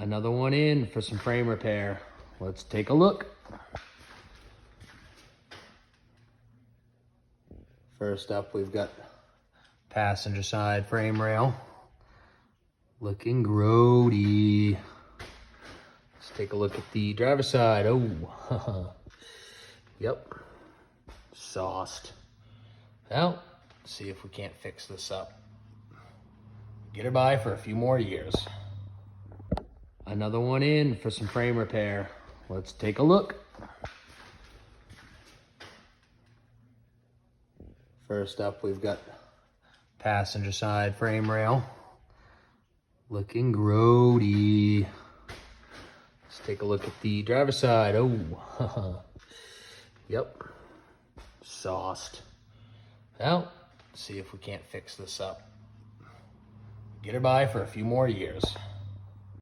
Another one in for some frame repair. Let's take a look. First up, we've got passenger side frame rail. Looking grody. Let's take a look at the driver's side. Oh, yep, sauced. Well, let's see if we can't fix this up. Get her by for a few more years. Another one in for some frame repair. Let's take a look. First up, we've got passenger side frame rail. Looking grody. Let's take a look at the driver's side. Oh, yep, sauced. Well, let's see if we can't fix this up. Get her by for a few more years.